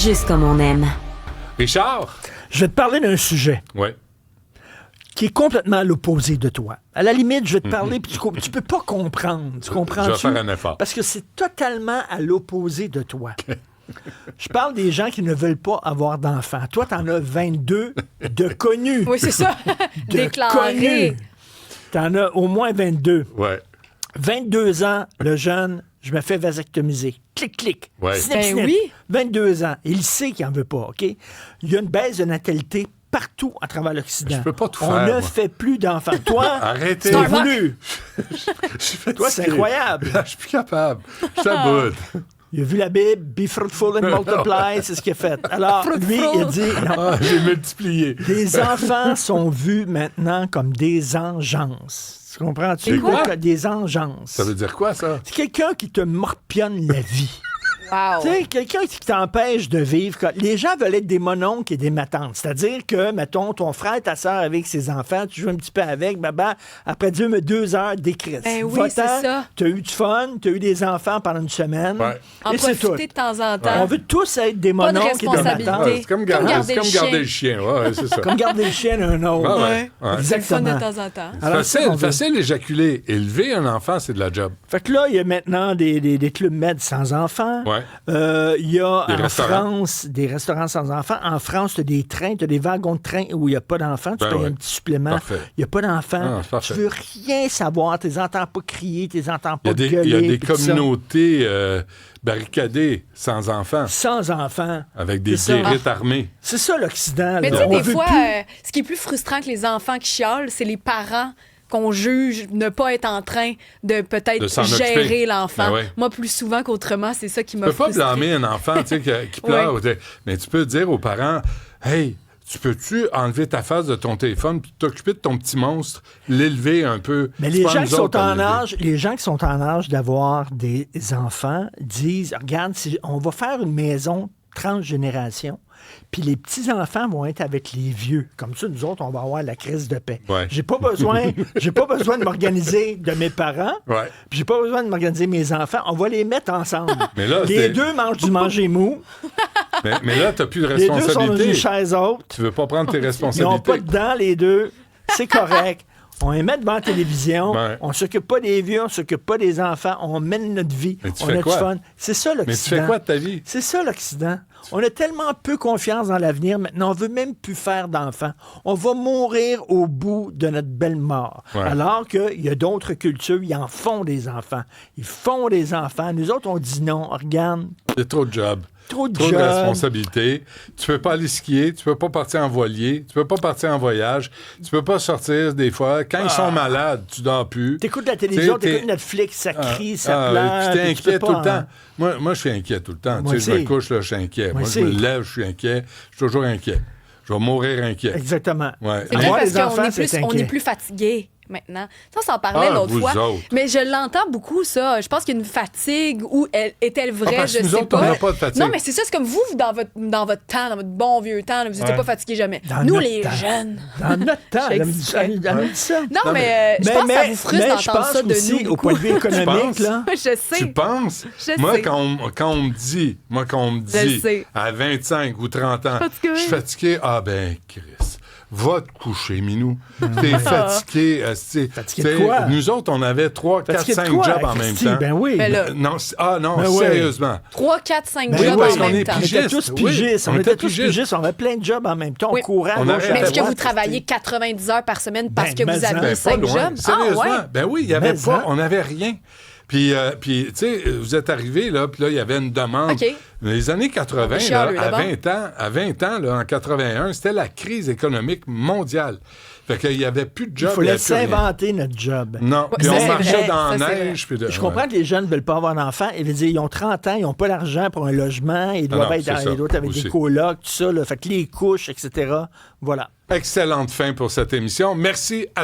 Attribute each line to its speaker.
Speaker 1: Juste comme on aime.
Speaker 2: Richard?
Speaker 3: Je vais te parler d'un sujet
Speaker 2: Oui.
Speaker 3: qui est complètement à l'opposé de toi. À la limite, je vais te parler, puis tu peux pas comprendre. Tu comprends?
Speaker 2: Je vais faire un effort.
Speaker 3: Parce que c'est totalement à l'opposé de toi. Je parle des gens qui ne veulent pas avoir d'enfants. Toi, t'en as 22 de connus.
Speaker 4: Oui, c'est ça.
Speaker 3: De
Speaker 4: Déclaré.
Speaker 3: connus. T'en as au moins 22.
Speaker 2: Ouais.
Speaker 3: 22 ans, le jeune, je me fais vasectomiser. Clic, clic.
Speaker 2: Ouais.
Speaker 3: Snip,
Speaker 4: Ben
Speaker 3: snip.
Speaker 4: oui.
Speaker 3: 22 ans. Il sait qu'il n'en veut pas, OK? Il y a une baisse de natalité partout à travers l'Occident.
Speaker 2: Je peux pas tout
Speaker 3: On
Speaker 2: faire,
Speaker 3: ne
Speaker 2: moi.
Speaker 3: fait plus d'enfants. Toi,
Speaker 2: Arrêtez.
Speaker 3: t'as
Speaker 4: Starbucks.
Speaker 3: voulu.
Speaker 2: Je suis fatigué.
Speaker 3: Toi, c'est incroyable.
Speaker 2: Je suis plus capable. Je suis à bout.
Speaker 3: Il a vu la Bible, be fruitful and multiply, c'est ce qu'il a fait. Alors, lui, il a dit, non,
Speaker 2: Ah, j'ai multiplié.
Speaker 3: les enfants sont vus maintenant comme des engences. Tu comprends-tu?
Speaker 2: C'est quoi?
Speaker 3: Des engences.
Speaker 2: Ça veut dire quoi, ça?
Speaker 3: C'est quelqu'un qui te morpionne la vie.
Speaker 4: Wow.
Speaker 3: Tu sais, quelqu'un qui t'empêche de vivre. Les gens veulent être des mononcles et des matantes. C'est-à-dire que, mettons, ton frère, ta soeur avec ses enfants, tu joues un petit peu avec, après 2 heures, décrisse.
Speaker 4: Ben oui, c'est ça.
Speaker 3: Tu as eu du fun, tu as eu des enfants pendant une semaine.
Speaker 2: Ouais.
Speaker 4: En
Speaker 3: Et c'est tout.
Speaker 4: profiter de temps en temps.
Speaker 3: On veut tous être des
Speaker 4: Pas de
Speaker 3: mononcles et des
Speaker 4: responsabilité.
Speaker 3: matantes.
Speaker 2: Ouais, c'est comme garder,
Speaker 4: garder
Speaker 2: c'est
Speaker 4: le
Speaker 2: comme
Speaker 4: chien.
Speaker 2: garder le chien. Ouais, c'est ça.
Speaker 3: Comme garder le chien d'un autre.
Speaker 2: Ah ouais. Ouais.
Speaker 4: C'est le fun de
Speaker 3: Exactement.
Speaker 4: temps en temps.
Speaker 3: Alors, c'est ce qu'on
Speaker 2: Facile,
Speaker 3: veut.
Speaker 2: facile éjaculer. Élever un enfant, c'est de la job.
Speaker 3: Fait que là, il y a maintenant des clubs med sans enfants.
Speaker 2: Ouais.
Speaker 3: Il y a
Speaker 2: Des
Speaker 3: en
Speaker 2: restaurants.
Speaker 3: France des restaurants sans enfants. En France, tu as des trains, tu as des wagons de train où il n'y a pas d'enfants. Tu
Speaker 2: Ben
Speaker 3: payes
Speaker 2: ouais.
Speaker 3: un petit supplément.
Speaker 2: Parfait.
Speaker 3: Il n'y a pas d'enfants.
Speaker 2: Ah, c'est parfait.
Speaker 3: Tu veux rien savoir. Tu les entends pas crier, tu les entends pas
Speaker 2: Il y
Speaker 3: gueuler.
Speaker 2: a des
Speaker 3: puis tout ça.
Speaker 2: communautés barricadées sans enfants,
Speaker 3: Sans enfants.
Speaker 2: avec des
Speaker 3: C'est ça.
Speaker 2: guérites armées.
Speaker 3: C'est ça, l'Occident.
Speaker 4: Mais
Speaker 3: là.
Speaker 4: tu sais,
Speaker 3: On
Speaker 4: des
Speaker 3: veut
Speaker 4: fois,
Speaker 3: plus.
Speaker 4: ce qui est plus frustrant que les enfants qui chiolent, c'est les parents qu'on juge ne pas être en train de peut-être
Speaker 2: De s'en
Speaker 4: gérer
Speaker 2: occuper.
Speaker 4: l'enfant.
Speaker 2: Ben ouais.
Speaker 4: Moi, plus souvent qu'autrement, c'est ça qui
Speaker 2: Tu
Speaker 4: m'a
Speaker 2: peux pas
Speaker 4: frustrée.
Speaker 2: blâmer un enfant tu sais, qui pleure. Mais tu peux dire aux parents, « Hey, tu peux-tu enlever ta face de ton téléphone puis t'occuper de ton petit monstre, l'élever un peu? »
Speaker 3: Mais
Speaker 2: C'est
Speaker 3: les
Speaker 2: pas
Speaker 3: gens,
Speaker 2: nous
Speaker 3: qui sont
Speaker 2: autres à
Speaker 3: en
Speaker 2: l'élever.
Speaker 3: âge, les gens qui sont en âge d'avoir des enfants disent, regarde, on va faire une maison transgénération, puis les petits-enfants vont être avec les vieux. Comme ça, nous autres, on va avoir la crise de paix.
Speaker 2: Ouais.
Speaker 3: J'ai pas besoin de m'organiser de mes parents,
Speaker 2: Ouais.
Speaker 3: puis j'ai pas besoin de m'organiser mes enfants. On va les mettre ensemble.
Speaker 2: Mais là,
Speaker 3: les
Speaker 2: c'est-
Speaker 3: deux mangent du manger mou.
Speaker 2: Mais là, t'as plus de
Speaker 3: Les deux sont dans
Speaker 2: responsabilité.
Speaker 3: une chaise haute.
Speaker 2: Tu veux pas prendre tes
Speaker 3: Ils n'ont
Speaker 2: responsabilités.
Speaker 3: pas de dents, les deux. C'est correct. On les met devant la télévision.
Speaker 2: Ouais.
Speaker 3: On s'occupe pas des vieux, on s'occupe pas des enfants. On mène notre vie.
Speaker 2: Mais tu
Speaker 3: on
Speaker 2: fais
Speaker 3: a du
Speaker 2: quoi?
Speaker 3: fun. C'est ça, l'Occident.
Speaker 2: Mais tu fais quoi de ta vie?
Speaker 3: C'est ça, l'Occident. On a tellement peu confiance dans l'avenir. Maintenant, on veut même plus faire d'enfants. On va mourir au bout de notre belle mort.
Speaker 2: Ouais.
Speaker 3: Alors qu'il y a d'autres cultures, ils en font des enfants. Ils font des enfants. Nous autres, on dit non. Regarde,
Speaker 2: Il y a trop de jobs.
Speaker 3: trop de
Speaker 2: Trop de
Speaker 3: jobs.
Speaker 2: responsabilités. Tu peux pas aller skier, tu peux pas partir en voilier, tu peux pas partir en voyage, tu peux pas sortir des fois. Quand ils sont malades, tu dors plus.
Speaker 3: T'écoutes la télévision,
Speaker 2: T'sais,
Speaker 3: t'écoutes Netflix, ça crie, ça
Speaker 2: ouais,
Speaker 3: pleure.
Speaker 2: puis t'es
Speaker 3: puis tu peux
Speaker 2: inquiet
Speaker 3: pas,
Speaker 2: tout le temps.
Speaker 3: hein.
Speaker 2: Moi, je suis inquiet tout le temps.
Speaker 3: Moi
Speaker 2: Tu sais, je me
Speaker 3: aussi.
Speaker 2: couche, là, je suis inquiet. Moi, je
Speaker 3: aussi.
Speaker 2: me lève, je suis inquiet. Je suis toujours inquiet. Je vais mourir inquiet.
Speaker 3: Exactement.
Speaker 2: Ouais.
Speaker 4: C'est vrai
Speaker 3: Avoir
Speaker 4: parce
Speaker 3: des enfants,
Speaker 4: qu'on est
Speaker 3: c'est
Speaker 4: plus, on
Speaker 3: inquiet.
Speaker 4: est plus fatigué maintenant. Ça, on s'en parlait
Speaker 2: Ah,
Speaker 4: l'autre
Speaker 2: vous
Speaker 4: fois.
Speaker 2: autres.
Speaker 4: Mais je l'entends beaucoup, ça. Je pense qu'il y a une fatigue ou est-elle vraie,
Speaker 2: parce que
Speaker 4: je
Speaker 2: nous
Speaker 4: sais
Speaker 2: autres,
Speaker 4: pas.
Speaker 2: on n'a pas de fatigue.
Speaker 4: Non, mais c'est ça, c'est comme vous, dans votre temps, dans votre bon vieux temps, là, vous n'étiez
Speaker 2: Ouais.
Speaker 4: pas fatigué jamais.
Speaker 3: Dans
Speaker 4: Nous,
Speaker 3: notre
Speaker 4: les
Speaker 3: temps.
Speaker 4: jeunes.
Speaker 3: Dans notre temps,
Speaker 4: Je
Speaker 3: elle me
Speaker 4: suis
Speaker 3: dit elle me dit ça.
Speaker 4: Non, mais je pense que ça vous frustre
Speaker 3: je
Speaker 4: d'entendre
Speaker 3: pense
Speaker 4: ça de
Speaker 3: aussi,
Speaker 4: nous.
Speaker 3: au point de vue économique,
Speaker 2: penses?
Speaker 3: là,
Speaker 4: Je sais.
Speaker 2: Tu penses?
Speaker 4: Je
Speaker 2: Moi,
Speaker 4: sais.
Speaker 2: quand on me dit,
Speaker 4: Je
Speaker 2: dit
Speaker 4: sais.
Speaker 2: à 25 ou 30 ans,
Speaker 4: Fatigué.
Speaker 2: je suis fatigué, ah ben, Chris, va te coucher, Minou. T'es fatigué.
Speaker 3: Fatigué de quoi?
Speaker 2: Nous autres, on avait 3, 4,
Speaker 3: Fatigué de
Speaker 2: 5
Speaker 3: quoi,
Speaker 2: jobs en même
Speaker 3: Christy?
Speaker 2: temps.
Speaker 3: Ben oui.
Speaker 4: Ben là,
Speaker 2: Non, non,
Speaker 3: Ben oui.
Speaker 2: sérieusement.
Speaker 4: 3, 4, 5
Speaker 3: Ben
Speaker 4: jobs
Speaker 3: oui,
Speaker 4: en
Speaker 3: parce
Speaker 2: qu'on
Speaker 4: même
Speaker 2: est
Speaker 4: temps.
Speaker 3: On était tous
Speaker 2: Oui,
Speaker 3: pigistes.
Speaker 2: on
Speaker 3: On
Speaker 2: était
Speaker 3: était tous
Speaker 2: pigistes.
Speaker 3: pigistes. On avait plein de jobs en même temps.
Speaker 4: Oui.
Speaker 3: On courait à
Speaker 2: On
Speaker 3: gauche,
Speaker 2: arrêtait
Speaker 3: à
Speaker 4: Mais est-ce que
Speaker 3: droite.
Speaker 4: vous travaillez 90 heures par semaine parce
Speaker 3: Ben,
Speaker 4: que vous
Speaker 3: mais
Speaker 4: aviez
Speaker 2: Ben, pas
Speaker 4: 5
Speaker 2: loin.
Speaker 4: jobs?
Speaker 2: Sérieusement.
Speaker 4: Ah, ouais?
Speaker 2: Ben oui, il y avait
Speaker 3: Mais
Speaker 2: pas,
Speaker 3: hein.
Speaker 2: on n'avait rien. Puis, tu sais, vous êtes arrivés, là, puis là, il y avait une demande.
Speaker 4: OK.
Speaker 2: Les années 80,
Speaker 4: C'est
Speaker 2: là,
Speaker 4: chialeux,
Speaker 2: à
Speaker 4: là-bas.
Speaker 2: 20 ans, là, en 81, c'était la crise économique mondiale. Fait qu'il n'y avait plus de job.
Speaker 3: Il fallait
Speaker 2: il y avait plus rien.
Speaker 3: s'inventer notre job.
Speaker 2: Non, puis
Speaker 4: ça,
Speaker 2: on
Speaker 4: c'est
Speaker 2: marchait
Speaker 4: vrai.
Speaker 2: dans
Speaker 4: Ça,
Speaker 2: la
Speaker 4: c'est
Speaker 2: neige. Puis
Speaker 3: Je comprends que les jeunes ne veulent pas avoir d'enfants. Ils veulent dire, ils ont 30 ans, ils n'ont pas l'argent pour un logement, ils doivent
Speaker 2: non,
Speaker 3: être
Speaker 2: c'est ça,
Speaker 3: ils doivent être avec
Speaker 2: aussi.
Speaker 3: des colocs, tout ça. Là. Fait que les couches, etc. Voilà.
Speaker 2: Excellente fin pour cette émission. Merci à